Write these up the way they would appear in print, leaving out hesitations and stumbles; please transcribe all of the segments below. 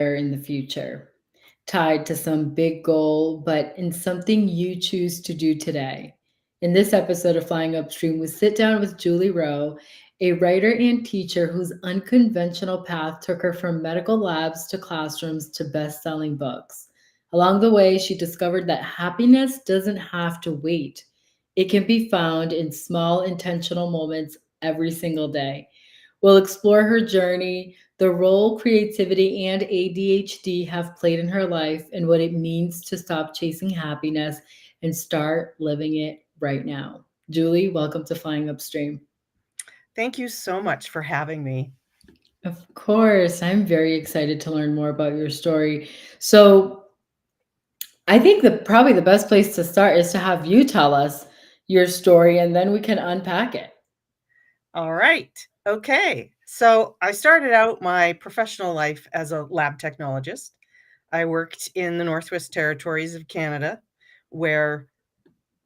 in the future, tied to some big goal, but in something you choose to do today. In this episode of Flying Upstream, we sit down with Julie Rowe, a writer and teacher whose unconventional path took her from medical labs to classrooms to best selling books. Along the way, she discovered that happiness doesn't have to wait. It can be found in small, intentional moments every single day. We'll explore her journey, the role creativity and ADHD have played in her life, and what it means to stop chasing happiness and start living it right now. Julie, welcome to Flying Upstream. Thank you so much for having me. Of course, I'm very excited to learn more about your story. So, I think that probably the best place to start is to have you tell us your story and then we can unpack it. All right. Okay. So I started out my professional life as a lab technologist. I worked in the Northwest Territories of Canada, where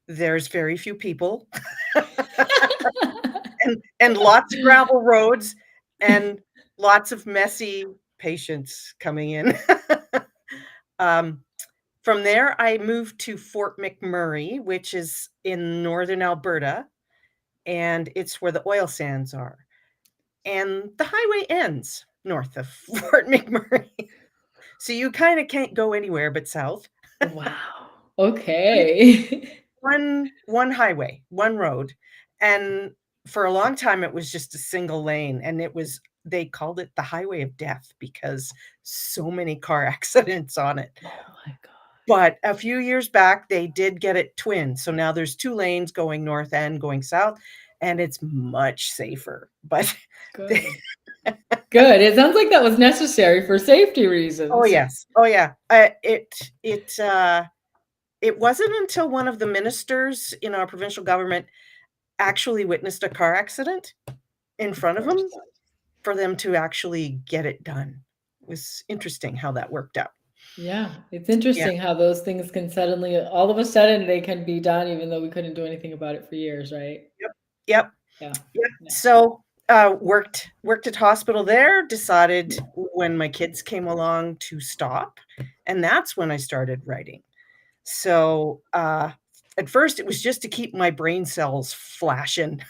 there's very few people and lots of gravel roads and lots of messy patients coming in. um, from there, I moved to Fort McMurray, which is in northern Alberta, and it's where the oil sands are. And the highway ends north of Fort McMurray. So you kind of can't go anywhere but south. Wow. Okay. One highway, one road. And for a long time it was just a single lane, and they called it the highway of death because so many car accidents on it. Oh my God. But a few years back they did get it twinned. So now there's two lanes going north and going south, and it's much safer. But Good. Good. It sounds like that was necessary for safety oh reasons. yes. Oh yeah. It wasn't until one of the ministers in our provincial government actually witnessed a car accident in Of front of them course. for them to actually get it done. It was interesting how that worked out. Yeah, it's Yeah. interesting how those things can suddenly, all of a sudden, they can be done, even though we couldn't do anything about it for years, right? Yep. Yep. Yeah. Yep. Yeah. So worked at hospital there. Decided when my kids came along to stop, and that's when I started writing. So at first, it was just to keep my brain cells flashing.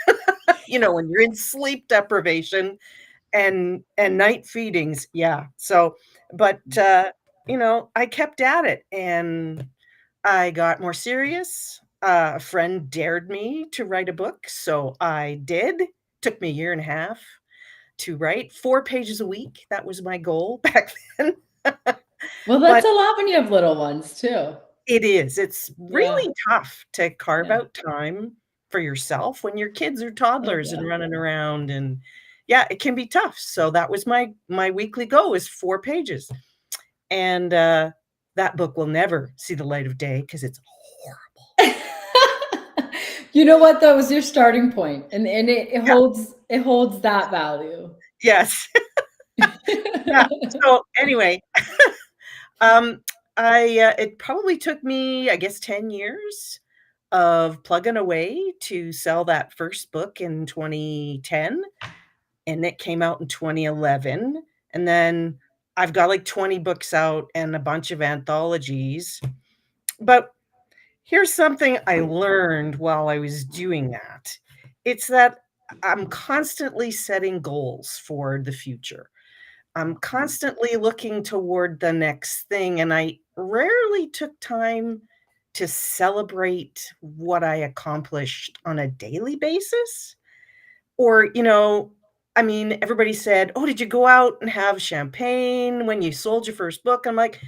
When you're in sleep deprivation and night feedings, yeah. So, but I kept at it, and I got more serious. A friend dared me to write a book, so I did. Took me a year and a half to write 4 pages a week. That was my goal back then. Well, that's But a lot when you have little ones too. it is. It's Yeah. really tough to carve Yeah. out time for yourself when your kids are Oh, toddlers yeah. and running around, and yeah, it can be tough. So that was my weekly goal, is 4 pages. And that book will never see the light of day because it's horrible. You know what? That was your starting point, and it Yeah. holds that value. Yes. Yeah. So anyway, um, it probably took me, I guess, 10 years of plugging away to sell that first book in 2010, and it came out in 2011. And then I've got like 20 books out and a bunch of anthologies. But here's something I learned while I was doing that. It's that I'm constantly setting goals for the future. I'm constantly looking toward the next thing, and I rarely took time to celebrate what I accomplished on a daily basis. Or, I mean, everybody said, "Oh, did you go out and have champagne when you sold your first book?" I'm like,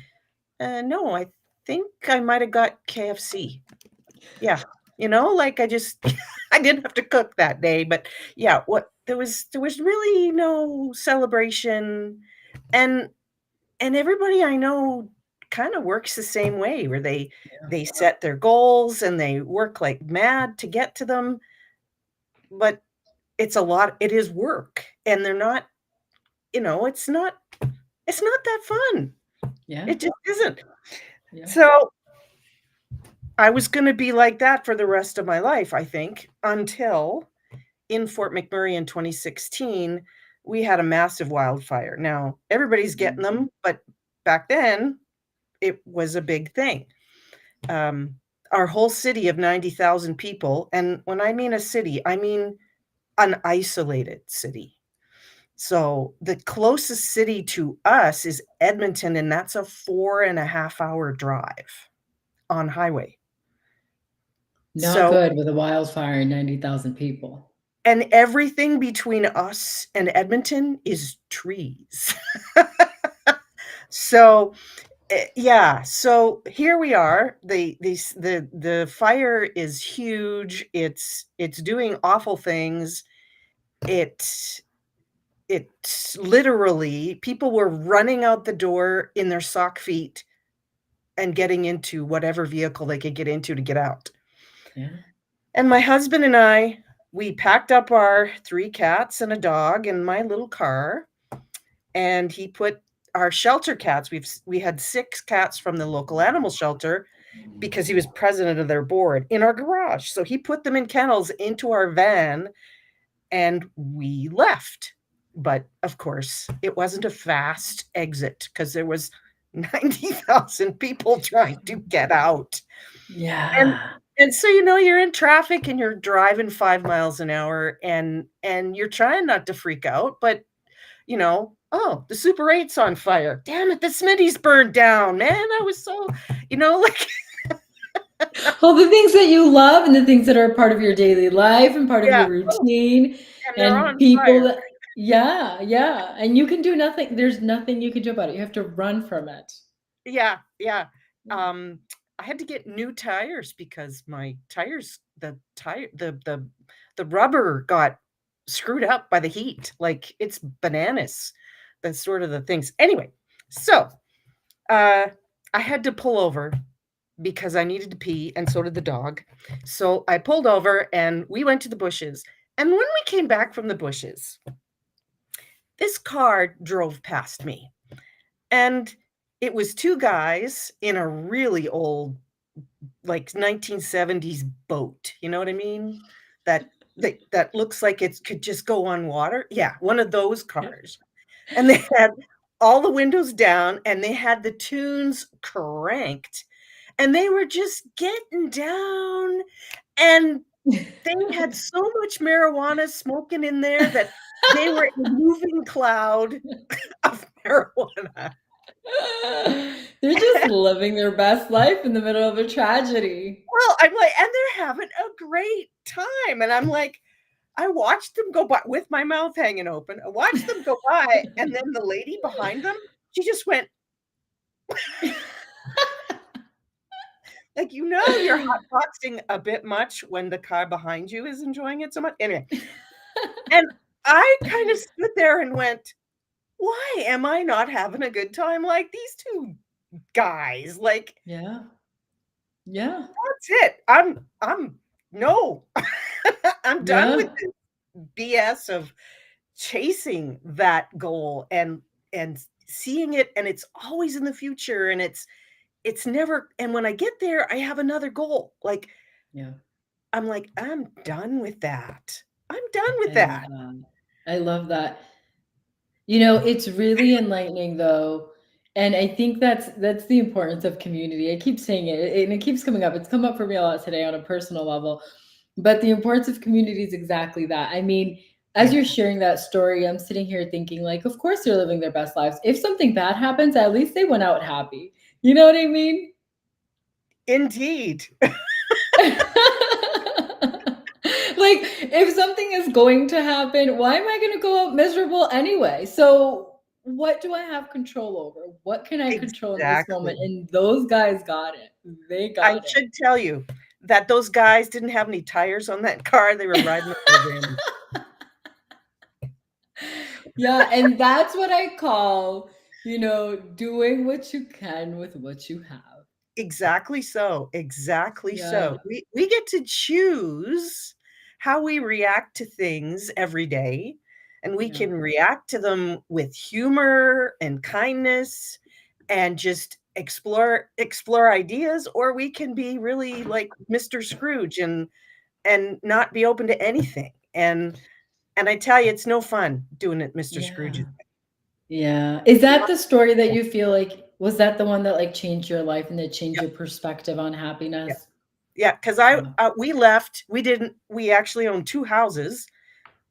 no, I think I might have got KFC. Yeah. Like I just I didn't have to cook that day, but yeah, what there was really no celebration. And everybody I know kind of works the same way, where they set their goals and they work like mad to get to them, but it is work, and they're not, it's not that fun. Yeah. It just isn't. Yeah. So I was going to be like that for the rest of my life, I think, until in Fort McMurray in 2016, we had a massive wildfire. Now, everybody's getting them, but back then, it was a big thing. Um, our whole city of 90,000 people, and when I mean a city, I mean an isolated city. So the closest city to us is Edmonton, and that's a 4.5 hour drive on highway. Not So, good with a wildfire and 90,000 people. and everything between us and Edmonton is trees. So, yeah, so here we are. The fire is huge. It's doing awful things. It it literally people were running out the door in their sock feet and getting into whatever vehicle they could get into to get out. Yeah. And my husband and I, we packed up our 3 cats and a dog in my little car, and he put our shelter cats, we had 6 cats from the local animal shelter because he was president of their board, in our garage. So he put them in kennels into our van, and we left. But of course, it wasn't a fast exit because there was 90,000 people trying to get out. And Yeah. and so, you're in traffic and you're driving 5 miles an hour and you're trying not to freak out, but, "Oh, the Super 8's on fire. Damn it, the Smitty's burned down, man." I was so, like All the things that you love and the things that are part of your daily life and part of yeah. your Oh, routine and they're and on people fire. that, yeah, yeah. And you can do nothing. There's nothing you can do about it. You have to run from it. Yeah, yeah. Um, I had to get new tires because my tires, the rubber got screwed up by the heat. Like it's bananas. That's sort of the things. Anyway, so uh, I had to pull over because I needed to pee, and so did the dog. So I pulled over and we went to the bushes. And when we came back from the bushes, this car drove past me. And it was 2 guys in a really old, like, 1970s boat, you know what I mean? That looks like it could just go on water. Yeah, one of those cars. And they had all the windows down, and they had the tunes cranked, and they were just getting down, and they had so much marijuana smoking in there that they were a moving cloud of marijuana. They're just living their best life in the middle of a tragedy. Well, I'm like, and they're having a great time, and I'm like, I watched them go by with my mouth hanging open. I watched them go by, and then the lady behind them, she just went like, you're hotboxing a bit much when the car behind you is enjoying it so much. Anyway, and I kind of stood there and went, "Why am I not having a good time like these 2 guys?" Like, Yeah. Yeah. that's it. I'm no. I'm done with Yeah. this BS of chasing that goal and seeing it, and it's always in the future, and it's never, and when I get there, I have another goal. Like, Yeah. I'm like, "I'm done with that. I'm done with I love that." that. I love that. It's really enlightening though. And I think that's the importance of community. I keep saying it and it keeps coming up. It's come up for me a lot today on a personal level. But the importance of community is exactly that. I mean, as Yeah, you're sharing that story, I'm sitting here thinking, like, of course they're living their best lives. If something bad happens, at least they went out happy. You know what I mean? indeed. Like, if something is going to happen, why am I going to go out miserable anyway? So, what do I have control over? What can I control in this moment? Exactly. And those guys got it. They I got should tell you that those guys didn't have any tires on that car, they were it. riding the program. Yeah, and that's what I call, doing what you can with what you have. Exactly so, exactly so. Yeah, We get to choose how we react to things every day, and we yeah, can react to them with humor and kindness and just explore ideas, or we can be really like Mr. Scrooge and not be open to anything. And I tell you, it's no fun doing it Mr. yeah. Scrooge's Yeah. Is that way. the story that you feel like Was that the one that, like, changed your life and that changed Yeah, your perspective on yeah, happiness? yeah. Because Yeah. we left. We actually owned 2 houses,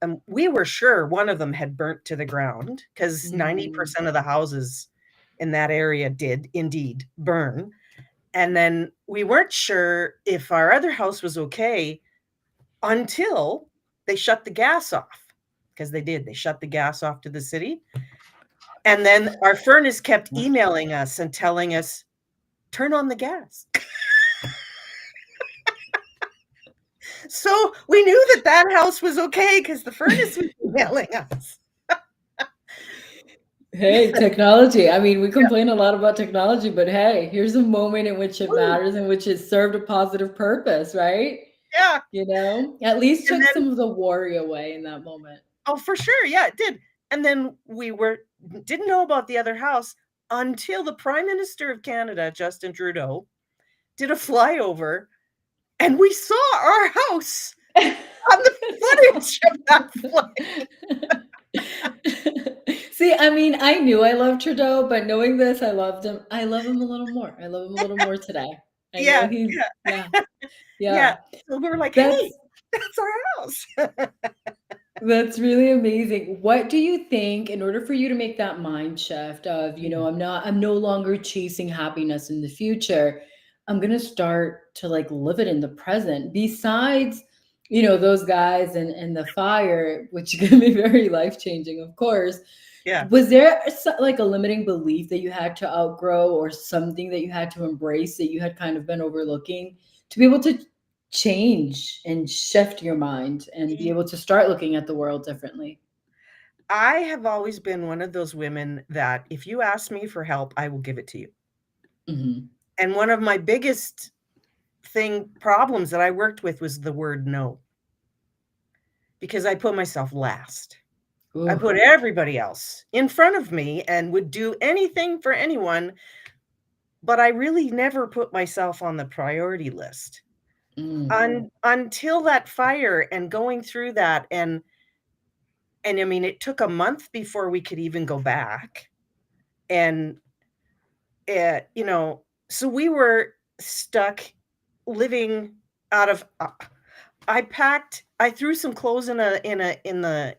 and we were sure one of them had burnt to the ground because Mm. 90% of the houses in that area did indeed burn, and then we weren't sure if our other house was okay until they shut the gas off, because they did. They shut the gas off to the city, and then our furnace kept emailing us and telling us, "Turn on the gas." So, we knew that that house was okay because the furnace was emailing us. Hey, technology. I mean, we complain a lot about technology, but hey, here's a moment in which it Woo! matters, in which it served a positive purpose, right? Yeah, You know? At least and took then some of the worry away in that moment. oh, for sure, yeah, it did, and then didn't know about the other house until the Prime Minister of Canada, Justin Trudeau, did a flyover, and we saw our house on the footage of that flight. See, I mean, I knew I loved Trudeau, but knowing this, I loved him. I love him a little more. I love him a little more today. I know Yeah, he's, yeah, yeah, yeah, yeah. so we were like, "Hey, That's that's our house." That's really amazing. What do you think in order for you to make that mind shift of, Mm, I'm no longer chasing happiness in the future. I'm going to start to like live it in the present. Besides, those guys and the fire, which can be very life-changing, of course. yeah. Was there like a limiting belief that you had to outgrow or something that you had to embrace that you had kind of been overlooking to be able to change and shift your mind and be E able to start looking at the world differently? I have always been one of those women that if you ask me for help, I will give it to you, Mhm. and one of my biggest problems that I worked with was the word "no," because I put myself last. I Ooh. put everybody else in front of me and would do anything for anyone, but I really never put myself on the priority list. Mm. Until that fire and going through that, and I mean, it took a month before we could even go back, and, you know, so we were stuck living out of I threw some clothes in a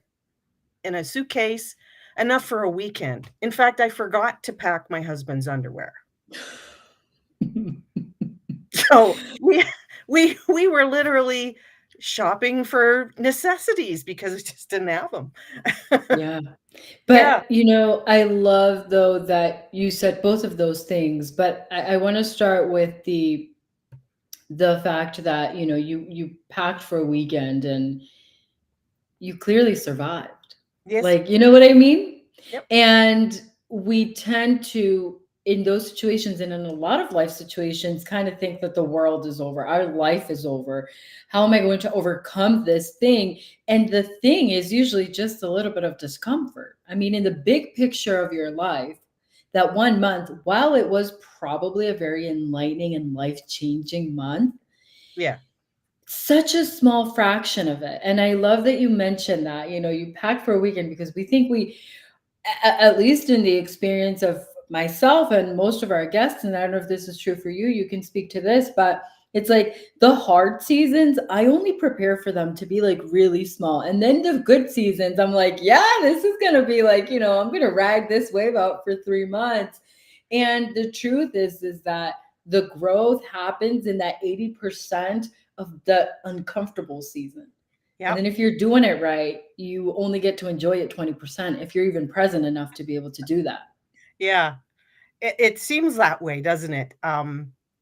suitcase, enough for a weekend. In fact, I forgot to pack my husband's underwear. So, we were literally shopping for necessities because we just didn't have them. Yeah. Yeah, But, I love though that you said both of those things, but I want to start with the fact that, you packed for a weekend and you clearly survived. yes, Like, you know what I mean? yep, And we tend to, in those situations and in a lot of life situations, kind of think that the world is over, our life is over. How am I going to overcome this thing? And the thing is usually just a little bit of discomfort. I mean, in the big picture of your life, that 1 month, while it was probably a very enlightening and life changing month, yeah, such a small fraction of it. And I love that you mentioned that, you packed for a weekend because we think at least in the experience of myself and most of our guests, and I don't know if this is true for you, you can speak to this, but it's like the hard seasons, I only prepare for them to be like really small. And then the good seasons, I'm like, yeah, this is going to be like, I'm going to ride this wave out for 3 months. And the truth is that the growth happens in that 80% of the uncomfortable season. And yep, then if you're doing it right, you only get to enjoy it 20% if you're even present enough to be able to do that. yeah. It seems that way, doesn't it?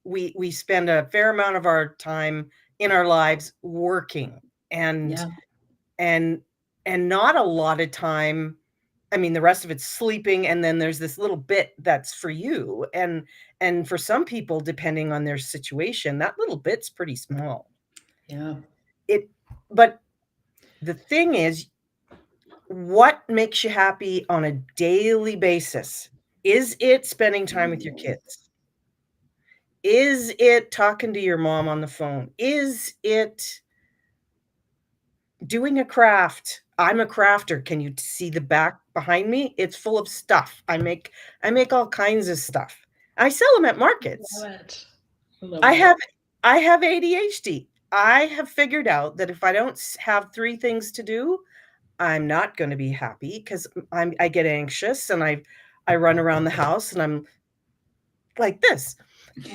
We spend a fair amount of our time in our lives working, and Yeah. and and not a lot of time. I mean, the rest of it's sleeping, and then there's this little bit that's for you, and for some people, depending on their situation, that little bit's pretty small. Yeah. It but the thing is, what makes you happy on a daily basis? Is it spending time with your kids? Is it talking to your mom on the phone? Is it doing a craft? I'm a crafter. Can you see the back behind me, it's full of stuff. I make all kinds of stuff. I sell them at markets. Love it. I love I that. have I have ADHD. I have figured out that if I don't have 3 things to do, I'm not gonna be happy because I get anxious and I run around the house and I'm like this.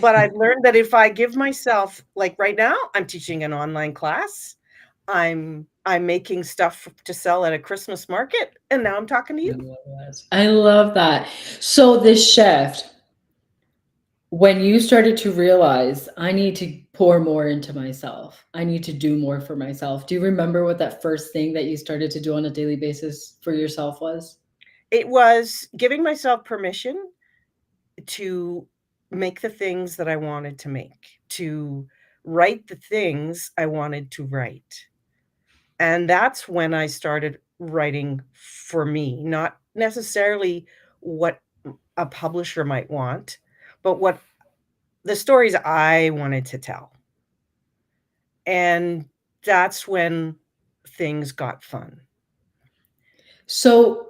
But I've learned that if I give myself like right now, I'm teaching an online class. I'm making stuff to sell at a Christmas market, and now I'm talking to I you. love that. I love that. So this shift, when you started to realize I need to pour more into myself, I need to do more for myself. Do you remember what that first thing that you started to do on a daily basis for yourself was? It was giving myself permission to make the things that I wanted to make, to write the things I wanted to write. And that's when I started writing for me, not necessarily what a publisher might want, but what the stories I wanted to tell. And that's when things got fun. So,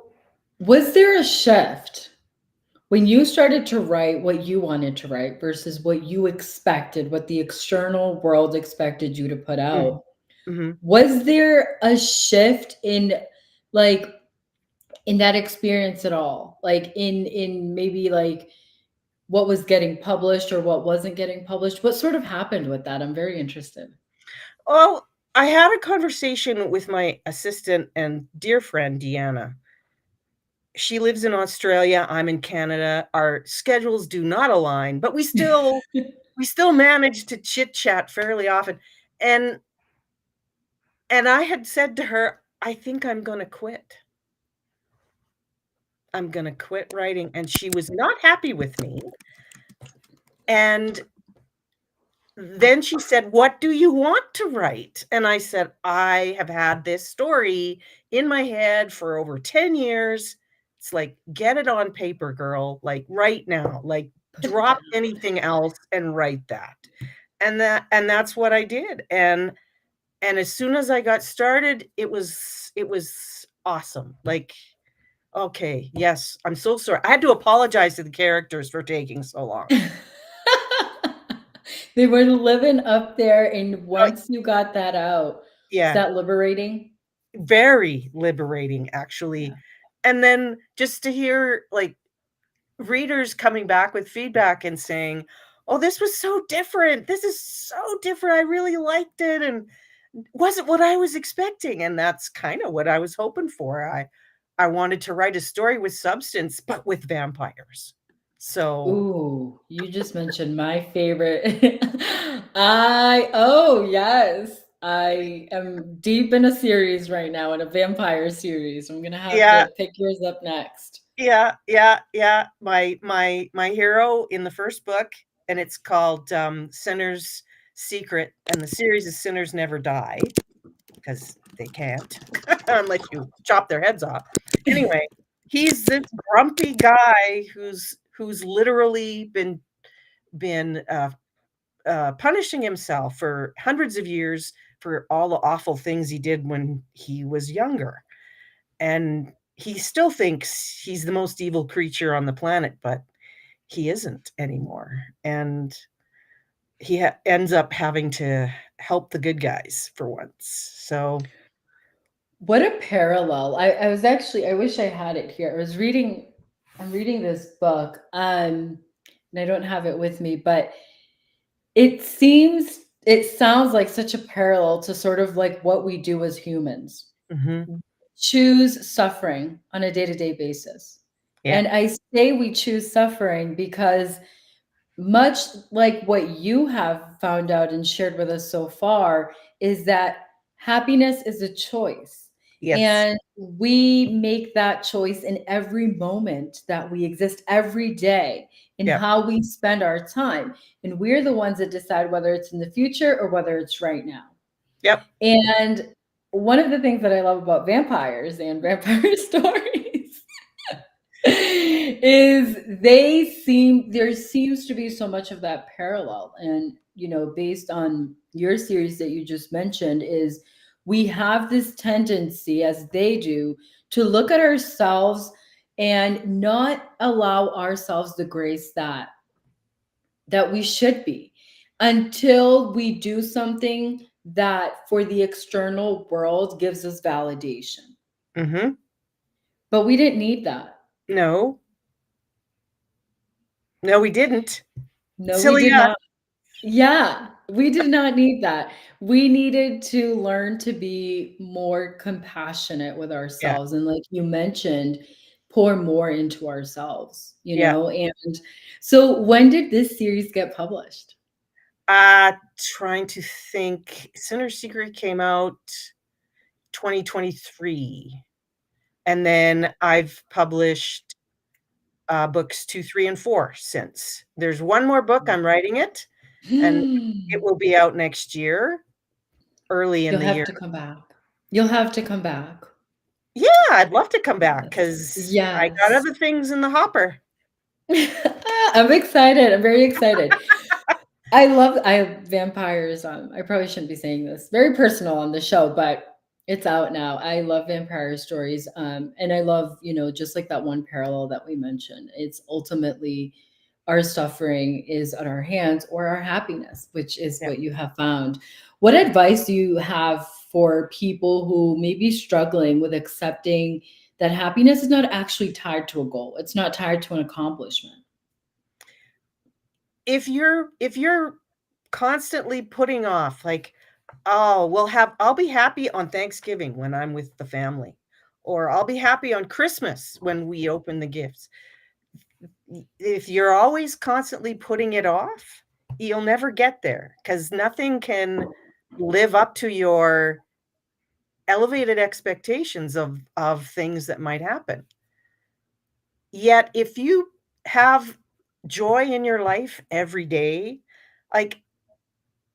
was there a shift when you started to write what you wanted to write versus what you expected, what the external world expected you to put Mhm, out? mhm. Was there a shift in like in that experience at all? Like in maybe like what was getting published or what wasn't getting published? What sort of happened with that? I'm very interested. Well, I had a conversation with my assistant and dear friend, Deanna. She lives in Australia, I'm in Canada. Our schedules do not align, but we still manage to chit-chat fairly often. And and I had said to her, "I think I'm gonna quit. I'm gonna quit writing," and she was not happy with me. And then she said, "What do you want to write?" And I said, "I have had this story in my head for over 10 years." It's like, "Get it on paper, girl, like, right now, like, Put it drop down. anything else and write that." And that's what I did, and as soon as I got started, it was awesome, like, "Okay, yes, I'm so sorry." I had to apologize to the characters for taking so long. They were living up there, and Oh, once you got that out, is yeah. that liberating? Very liberating, actually. Yeah. And then just to hear, like, readers coming back with feedback and saying, "Oh, this was so different. This is so different. I really liked it, and wasn't what I was expecting." And that's kinda what I was hoping for. I wanted to write a story with substance, but with vampires. So, Ooh, you just mentioned my favorite. Oh, yes. I am deep in a series right now, in a vampire series. I'm gonna have yeah, to pick yours up next. yeah, yeah, yeah. My hero in the first book, and it's called, Sinner's Secret, and the series is Sinners Never Die, because they can't unless you chop their heads off. Anyway, he's this grumpy guy who's literally been punishing himself for hundreds of years for all the awful things he did when he was younger. And he still thinks he's the most evil creature on the planet, but he isn't anymore. And he ends up having to help the good guys for once. So, What a parallel. I was actually, I wish I had it here. I'm reading this book, and I don't have it with me, but it sounds like such a parallel to sort of like what we do as humans. mhm, Choose suffering on a day-to-day basis. yeah, And I say we choose suffering because much like what you have found out and shared with us so far is that happiness is a choice. yes, And we make that choice in every moment that we exist every day in yep, how we spend our time. And we're the ones that decide whether it's in the future or whether it's right now. yep, And one of the things that I love about vampires and vampire stories is there seems to be so much of that parallel. And based on your series that you just mentioned, is we have this tendency, as they do, to look at ourselves and not allow ourselves the grace that we should be until we do something that for the external world gives us validation. Mhm. But we didn't need that. No. No, we didn't. No, we Silly did us. not. Yeah, we did not need that. We needed to learn to be more compassionate with Yeah. ourselves. And like you mentioned, pour more into ourselves, Yeah. And so when did this series get published? Trying to think. Sinner's Secret came out 2023, and then I've published, books 2, 3, and 4 since. There's one more book, I'm writing it, and it will be out next year, early in You'll the have year. to come back. You'll have to come back. Yeah, I'd love to come back Yes. because I got Yes. other things in the hopper. I'm excited. I'm very excited. I vampires. I probably shouldn't be saying this. Very personal on the show, but it's out now. I love vampire stories. And I love, just like that one parallel that we mentioned. It's ultimately our suffering is at our hands or our happiness, which is Yeah. what you have found. What advice do you have for people who may be struggling with accepting that happiness is not actually tied to a goal? It's not tied to an accomplishment. If you're constantly putting off, like, "Oh, I'll be happy on Thanksgiving when I'm with the family," or, "I'll be happy on Christmas when we open the gifts." If you're always constantly putting it off, you'll never get there because nothing can live up to your elevated expectations of things that might happen. Yet, if you have joy in your life every day, like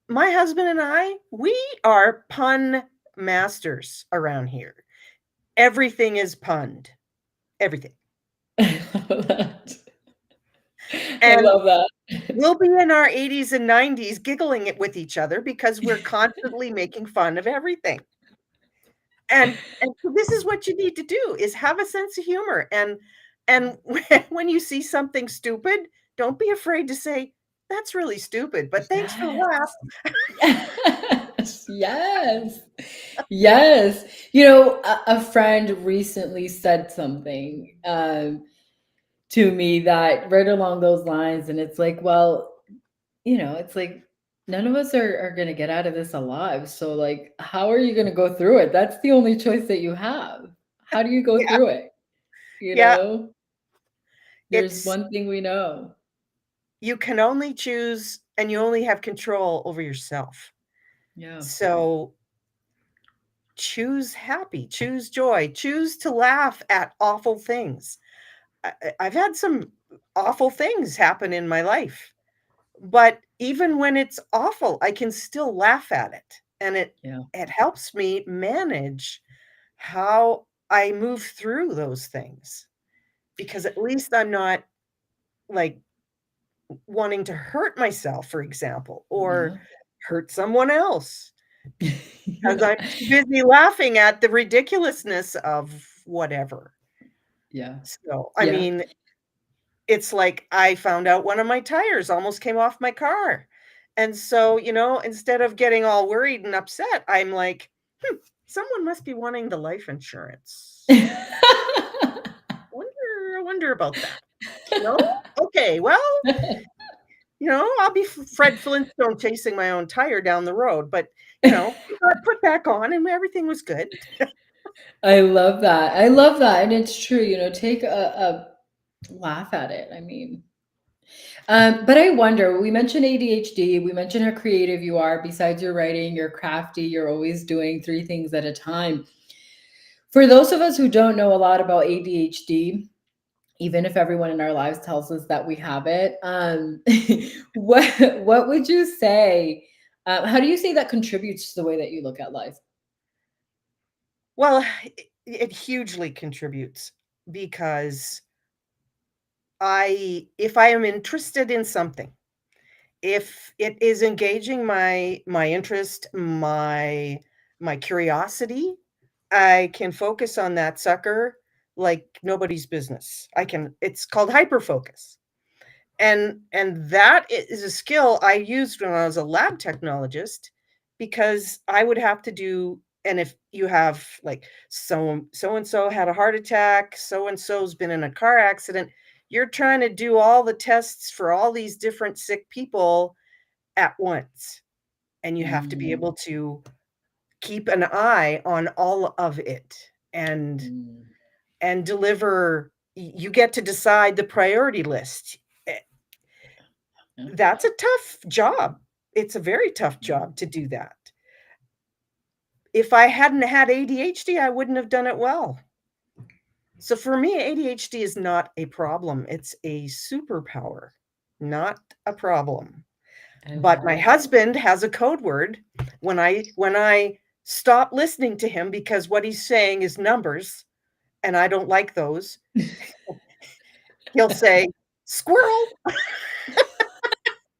my husband and I, we are pun masters around here. Everything is punned, everything. I love that. I And love that. we'll be in our 80s and 90s giggling it with each other because we're constantly making fun of everything. And so this is what you need to do is have a sense of humor and when you see something stupid, don't be afraid to say, "That's really stupid, but thanks for the Yes. laugh." Yes. Yes. Yes. A friend recently said something to me that right along those lines. And it's like, well, it's like none of us are going to get out of this alive. So, like, how are you going to go through it? That's the only choice that you have. How do you go Yeah, through it? You yeah, know, there's it's one thing we know. you can only choose and you only have control over yourself. Yeah. So, choose happy, choose joy, choose to laugh at awful things. I've had some awful things happen in my life. But even when it's awful, I can still laugh at it, and Yeah. it helps me manage how I move through those things, because at least I'm not, like, wanting to hurt myself, for example, or Yeah. hurt someone else, because Yeah. I'm too busy laughing at the ridiculousness of whatever. Yeah. So, I Yeah. mean, it's like I found out one of my tires almost came off my car. And so, instead of getting all worried and upset, I'm like, someone must be wanting the life insurance. I wonder about that. No? Okay, well, I'll be Fred Flintstone chasing my own tire down the road, but it got put back on and everything was good. I love that. I love that. And it's true, take a laugh at it. I mean, but I wonder, we mentioned ADHD, we mentioned how creative you are. Besides your writing, you're crafty, you're always doing three things at a time. For those of us who don't know a lot about ADHD, even if everyone in our lives tells us that we have it, what would you say? How do you say that contributes to the way that you look at life? Well, it hugely contributes because if I am interested in something, if it is engaging my interest, my curiosity, I can focus on that sucker like nobody's business. It's called hyperfocus. And that is a skill I used when I was a lab technologist, because I would have to do, and if you have like so and so had a heart attack, so and so's been in a car accident, you're trying to do all the tests for all these different sick people at once, and you have to be able Mm, to keep an eye on all of it, and mm. deliver. You get to decide the priority list. Eh, Yeah. That's a tough job. It's a very tough job to do that. If I hadn't had ADHD, I wouldn't have done it well. So for me, ADHD is not a problem. It's a superpower, not a problem. I But love my that. husband has a code word when I stop listening to him because what he's saying is numbers and I don't like those. He'll say, "Squirrel."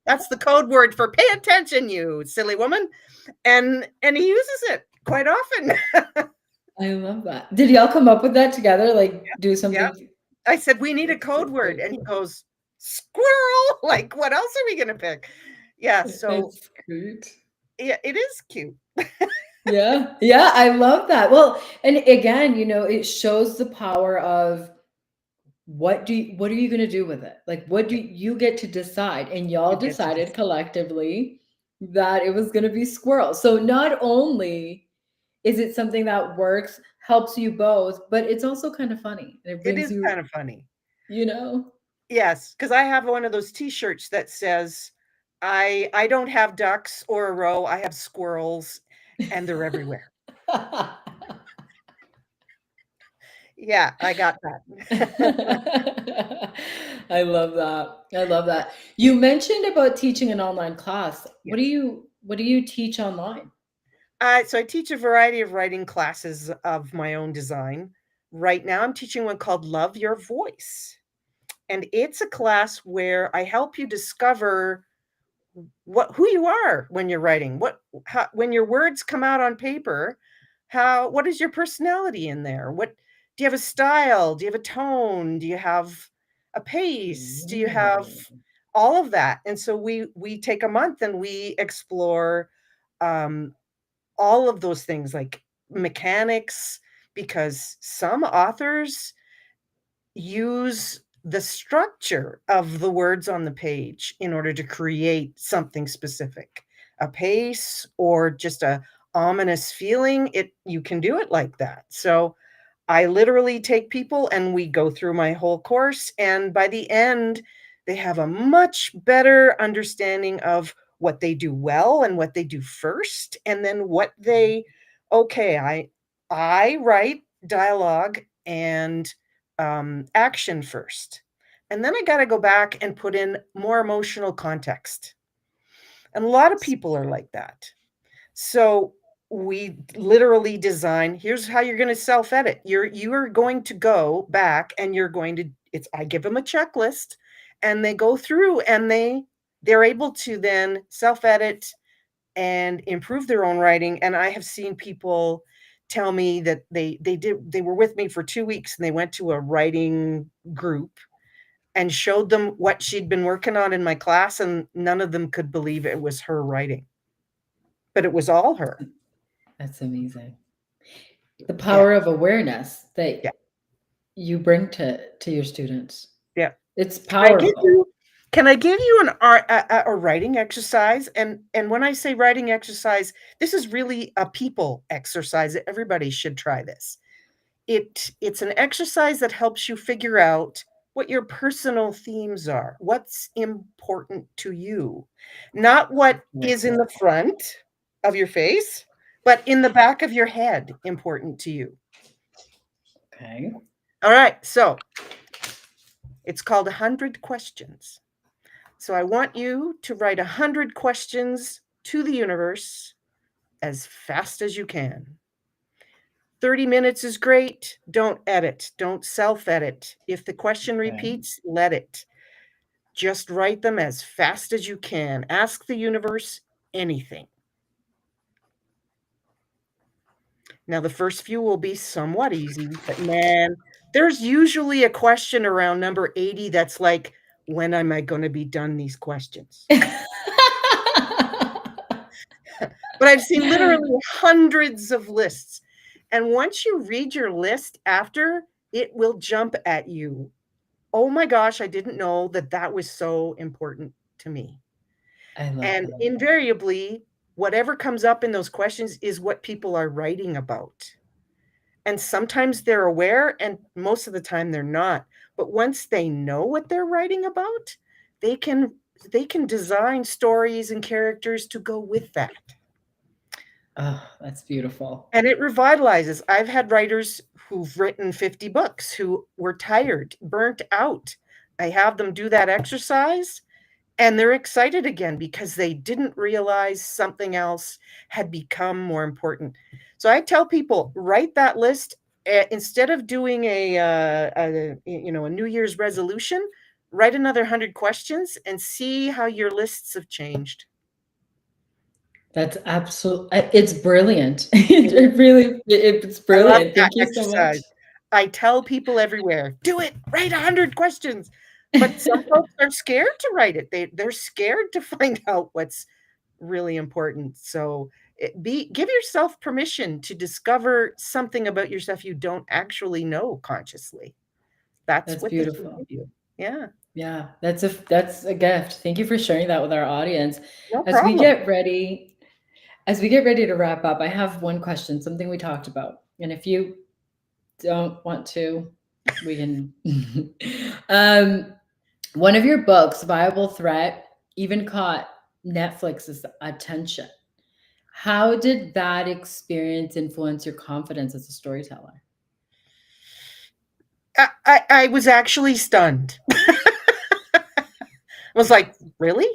That's the code word for "pay attention, you silly woman." And he uses it quite often. I love that. Did y'all come up with that together? Like do Yeah. something I said, "We need a that's so code word." cute. And he goes, "Squirrel." Like, what else are we gonna pick? Yeah, so That's cute. yeah, it is cute. Yeah. Yeah, I love that. Well, and again, it shows the power of what are you going to do with it? Like what do you get to decide? And y'all You get to decided just collectively that it was going to be squirrel. So not only is it something that works, helps you both, but it's also kind of funny and it it brings is you, kind of funny. you know. Yes, because I have one of those T-shirts that says, "I don't have ducks or a row, I have squirrels, and they're everywhere." Yeah, I got that. I love that. I love that. You mentioned about teaching an online class. What do Yes. you teach online? So I teach a variety of writing classes of my own design. Right now, I'm teaching one called Love Your Voice, and it's a class where I help you discover who you are when you're writing. When your words come out on paper, what is your personality in there? What do you have a style? Do you have a tone? Do you have a pace? Do you have Ooh, all of that? And so we take a month and we explore um, all of those things like mechanics, because some authors use the structure of the words on the page in order to create something specific, a pace or just a ominous feeling. It You can do it like that. So I literally take people and we go through my whole course, and by the end, they have a much better understanding of what they do well and what they do first, and then what they okay, I write dialogue and action first. And then I got to go back and put in more emotional context. And a lot of people are like that. So we literally design, here's how you're going to self-edit. You are going to go back and you're going to it's I give them a checklist and they go through and they're able to then self-edit and improve their own writing. And I have seen people tell me that they were with me for 2 weeks and they went to a writing group and showed them what she'd been working on in my class, and none of them could believe it was her writing, but it was all her. that's amazing. The Yeah. power of awareness Yeah. that you bring to your students. Yeah. It's Can I give powerful. you can I give you an art a writing exercise? And when I say writing exercise, this is really a people exercise. Everybody should try this. It's an exercise that helps you figure out what your personal themes are. What's important to you? Not what Right. is in the front of your face, but in the back of your head important to you. Okay. All right, so it's called 100 questions. So I want you to write 100 questions to the universe as fast as you can. 30 minutes is great. Don't edit. Don't self edit. If the question Okay. repeats, let it. Just write them as fast as you can. Ask the universe anything. Now, the first few will be somewhat easy, but man, there's usually a question around number 80 that's like, when am I going to be done these questions? But I've seen literally hundreds of lists. And once you read your list after, it will jump at you. Oh my gosh, I didn't know that that was so important to me. I love And that. invariably, whatever comes up in those questions is what people are writing about. And sometimes they're aware, and most of the time they're not. But once they know what they're writing about, they can they can design stories and characters to go with that. Oh, that's beautiful. And it revitalizes. I've had writers who've written 50 books who were tired, burnt out. I have them do that exercise and they're excited again because they didn't realize something else had become more important. So I tell people, write that list instead of doing a New Year's resolution. Write another 100 questions and see how your lists have changed. That's it's brilliant. It is. It's I love brilliant. that Thank you so much. exercise. I tell people everywhere, "Do it, write 100 questions." But some folks are scared to write it. They're scared to find out what's really important. So, give yourself permission to discover something about yourself you don't actually know consciously. That's That's what this will beautiful. give you. Yeah, Yeah, that's a gift. Thank you for sharing that with our audience. no As we problem. get ready as we get ready to wrap up, I have one question, something we talked about. And if you don't want to, we can um one of your books, Viable Threat, even caught Netflix's attention. How did that experience influence your confidence as a storyteller? I was actually stunned. I was like, "Really?"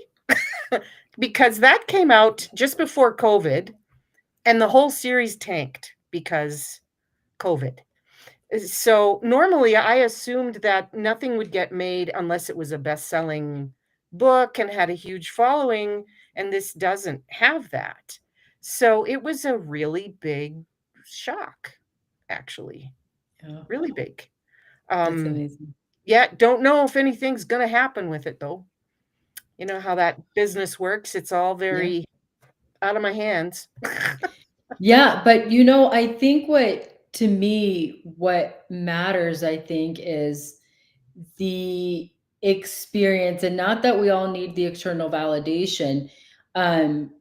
Because that came out just before COVID, and the whole series tanked because COVID. So normally I assumed that nothing would get made unless it was a best-selling book and had a huge following, and this doesn't have that. So it was a really big shock, actually, Yeah, really big. that's Um, amazing. yeah, don't know if anything's gonna happen with it though. You know how that business works, it's all Yeah. very out of my hands. Yeah, but I think to me, what matters, I think, is the experience, and not that we all need the external validation. Um,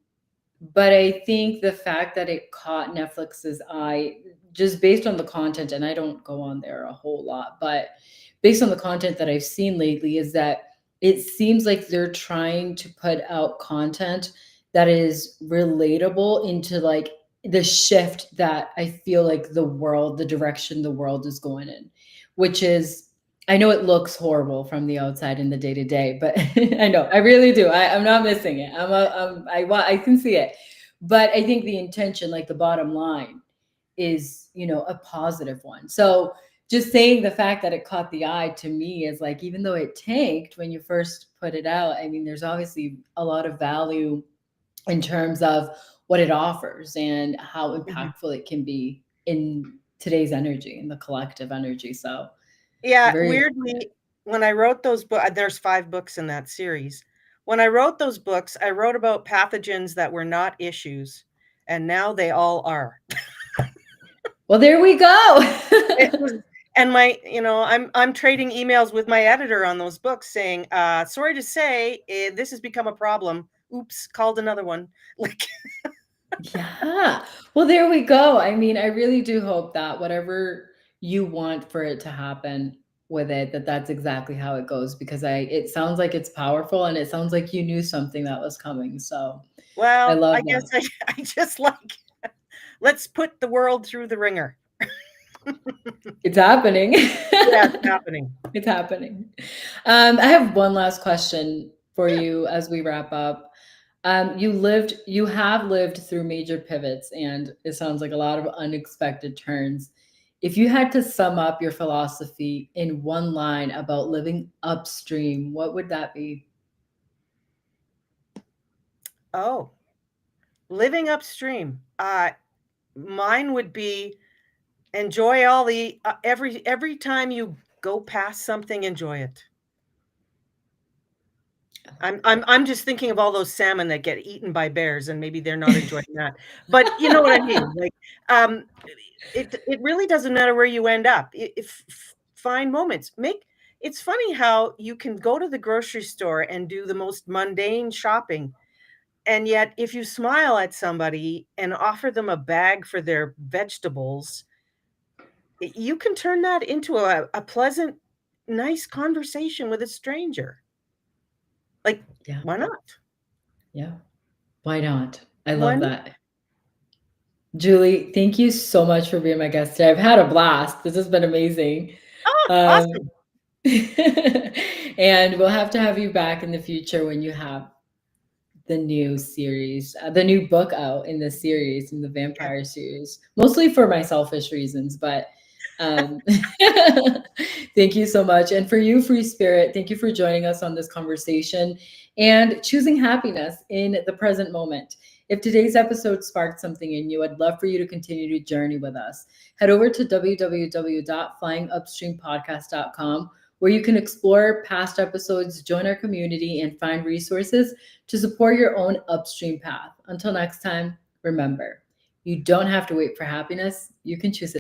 But I think the fact that it caught Netflix's eye just based on the content, and I don't go on there a whole lot, but based on the content that I've seen lately, is that it seems like they're trying to put out content that is relatable into like the shift that I feel like the direction the world is going in, which is I know it looks horrible from the outside in the day to day, but I know I really do. I'm not missing it. I can see it, but I think the intention, like the bottom line, is a positive one. So just saying the fact that it caught the eye to me is like even though it tanked when you first put it out, I mean, there's obviously a lot of value in terms of what it offers and how Mhm. impactful it can be in today's energy and the collective energy. So Yeah, very weirdly, when I wrote those books, there's 5 books in that series. When I wrote those books, I wrote about pathogens that were not issues, and now they all are. well, there we go. It was and I'm trading emails with my editor on those books saying, sorry to say, this has become a problem. Oops, called another one." Like, Yeah. Well, there we go. I mean, I really do hope that whatever you want for it to happen with it, that's exactly how it goes because it sounds like it's powerful and it sounds like you knew something that was coming. So I well, I love guess that. I just like, let's put the world through the ringer. It's happening. Yeah, it's happening. It's happening. I have one last question for Yeah. you as we wrap up. You have lived through major pivots, and it sounds like a lot of unexpected turns. If you had to sum up your philosophy in one line about living upstream, what would that be? Oh, living upstream. mine would be enjoy all the every time you go past something, enjoy it. I'm just thinking of all those salmon that get eaten by bears, and maybe they're not enjoying that. But you know what I mean? Like, um, it really doesn't matter where you end up. If find moments. It's funny how you can go to the grocery store and do the most mundane shopping, and yet if you smile at somebody and offer them a bag for their vegetables, you can turn that into a pleasant, nice conversation with a stranger. Like, Yeah. why not? Yeah. Why not? I Why love not? that. Julie, thank you so much for being my guest today. I've had a blast. This has been amazing. Oh, Um, awesome. and we'll have to have you back in the future when you have the new series, the new book out in the series, in the Yeah. vampire series, mostly for my selfish reasons. But um, thank you so much. And for you, Free Spirit, thank you for joining us on this conversation and choosing happiness in the present moment. If today's episode sparked something in you, I'd love for you to continue to journey with us. Head over to www.flyingupstreampodcast.com, where you can explore past episodes, join our community, and find resources to support your own upstream path. Until next time, remember, you don't have to wait for happiness, you can choose it.